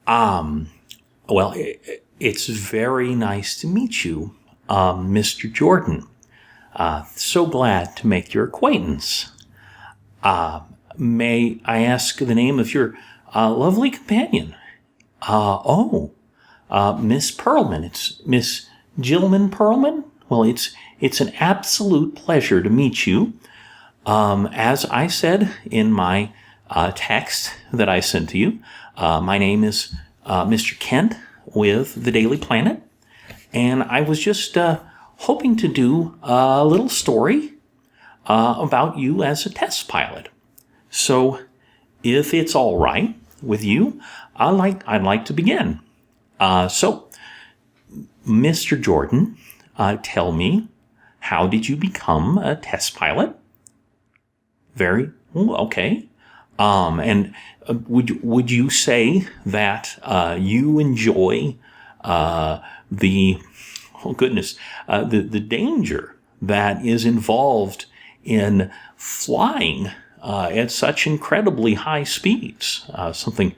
Um, well, it's very nice to meet you, Mr. Jordan. So glad to make your acquaintance. May I ask the name of your lovely companion? Miss Perlman. It's Miss Gilman Perlman. Well, it's an absolute pleasure to meet you. As I said in my text that I sent to you, my name is Mr. Kent with the Daily Planet, and I was just hoping to do a little story about you as a test pilot. So, if it's all right with you, I'd like to begin. So, Mr. Jordan, tell me, how did you become a test pilot? Very okay. And would you say that you enjoy the danger that is involved in flying at such incredibly high speeds? Something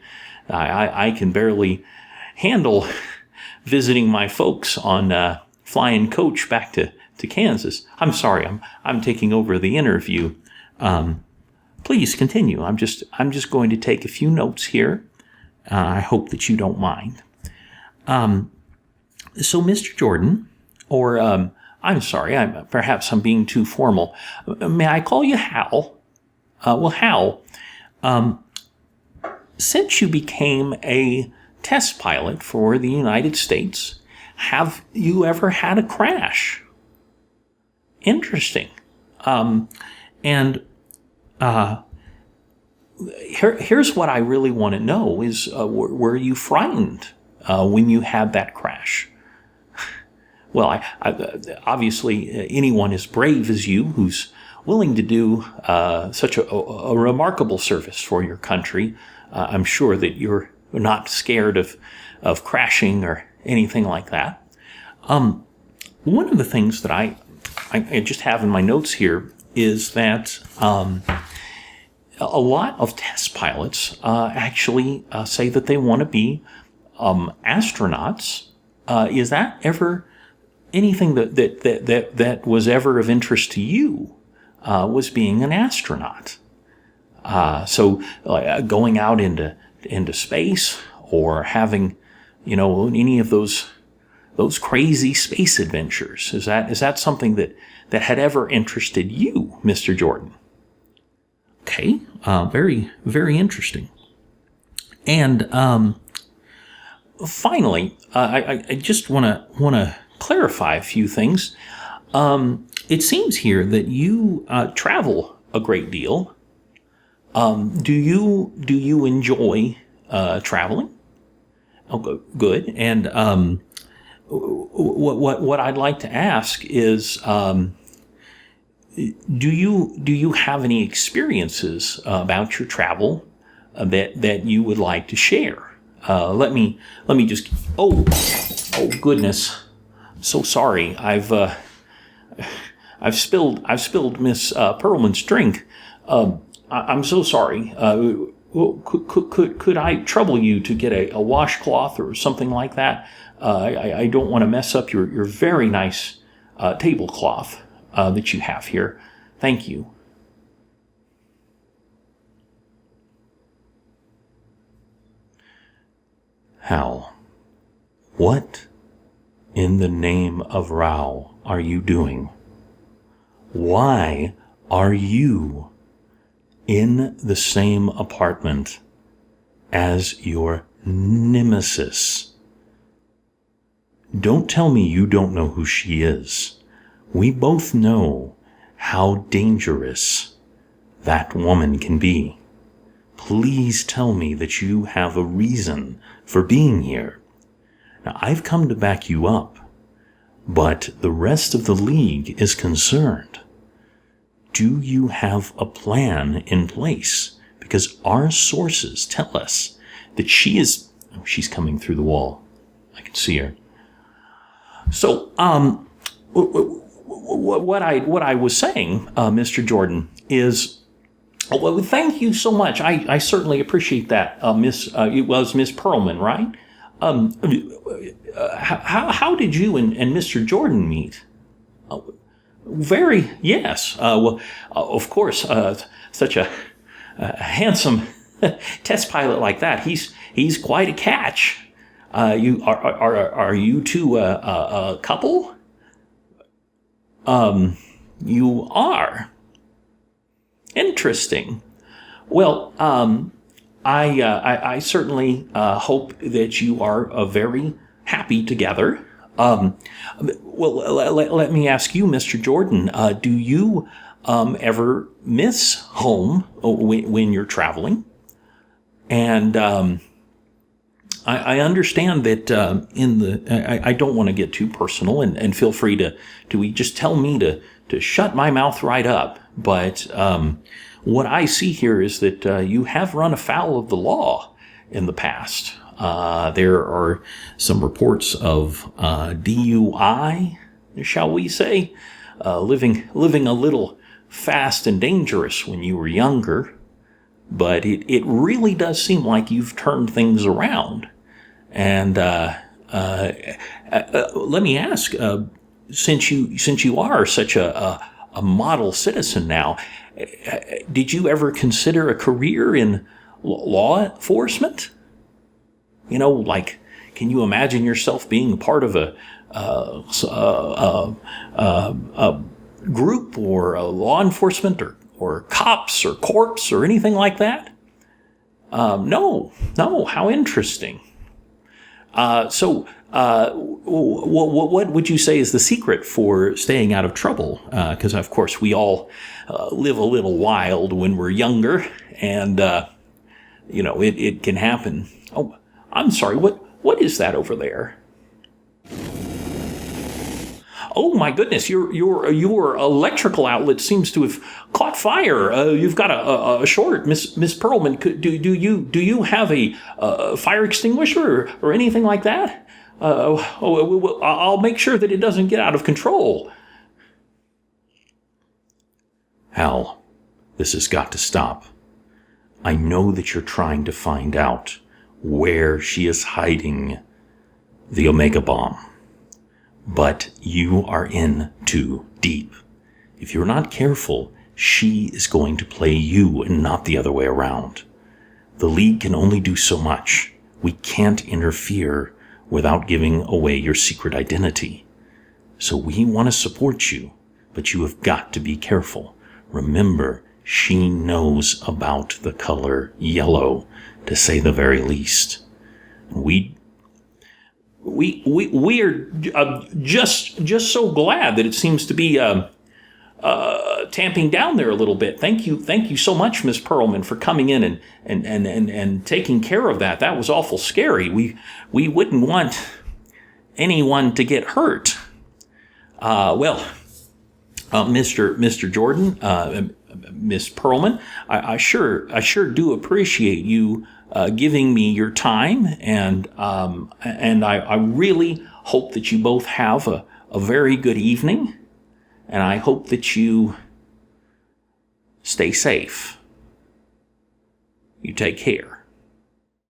I can barely handle visiting my folks on flying coach back to Kansas. I'm sorry, I'm taking over the interview. Please continue. I'm just going to take a few notes here. I hope that you don't mind. So, Mr. Jordan, or I'm sorry, perhaps I'm being too formal. May I call you Hal? Hal, since you became a test pilot for the United States, have you ever had a crash? Interesting. Here's what I really want to know is, were you frightened when you had that crash? Well, obviously anyone as brave as you who's willing to do such a remarkable service for your country, I'm sure that you're not scared of crashing or anything like that. One of the things that I just have in my notes here is that a lot of test pilots actually say that they want to be astronauts. Is that ever anything that was ever of interest to you? Was being an astronaut? So going out into space, or having any of those crazy space adventures? Is that something that had ever interested you, Mr. Jordan? Okay, very, very interesting. And finally, I just want to clarify a few things. It seems here that you travel a great deal. Do you enjoy traveling? Oh, good. And what I'd like to ask is, do you have any experiences about your travel that you would like to share? Let me just. Oh goodness! So sorry. I've spilled Miss Perlman's drink. I'm so sorry. Could I trouble you to get a washcloth or something like that? I don't want to mess up your very nice tablecloth that you have here. Thank you. Hal, what in the name of Rao are you doing? Why are you in the same apartment as your nemesis? Don't tell me you don't know who she is. We both know how dangerous that woman can be. Please tell me that you have a reason for being here. Now, I've come to back you up, but the rest of the league is concerned. Do you have a plan in place? Because our sources tell us that she's coming through the wall. I can see her. So, what I was saying, Mr. Jordan, is Oh, well, thank you so much. I certainly appreciate that, Miss. It was Miss Perlman, right? Um, how did you and Mr. Jordan meet? Very yes. Well, of course, such a handsome test pilot like that. He's quite a catch. You are you two a couple? You are. Interesting. Well, I certainly hope that you are very happy together. Well, let me ask you, Mr. Jordan, do you ever miss home when you're traveling? And I understand that I don't want to get too personal, and feel free to just tell me to shut my mouth right up. But what I see here is that you have run afoul of the law in the past. There are some reports of DUI, shall we say, living a little fast and dangerous when you were younger. But it really does seem like you've turned things around. And let me ask, since you are such a model citizen now, did you ever consider a career in law enforcement? Like, can you imagine yourself being part of a group or a law enforcement or cops or corps or anything like that? No. How interesting. So, what would you say is the secret for staying out of trouble? Because, of course, we all live a little wild when we're younger, and, it can happen. Oh, I'm sorry, what is that over there? Oh my goodness! Your electrical outlet seems to have caught fire. You've got a short, Miss Perlman. Do you have a fire extinguisher or anything like that? I'll make sure that it doesn't get out of control. Hal, this has got to stop. I know that you're trying to find out where she is hiding the Omega Bomb. But you are in too deep. If you're not careful, she is going to play you and not the other way around. The League can only do so much. We can't interfere without giving away your secret identity. So we want to support you, but you have got to be careful. Remember, she knows about the color yellow, to say the very least. We are just so glad that it seems to be tamping down there a little bit. Thank you so much, Miss Perlman, for coming in and taking care of that. That was awful scary. We wouldn't want anyone to get hurt. Mr. Jordan, Miss Perlman, I sure do appreciate you giving me your time, and I really hope that you both have a very good evening, and I hope that you stay safe. You take care.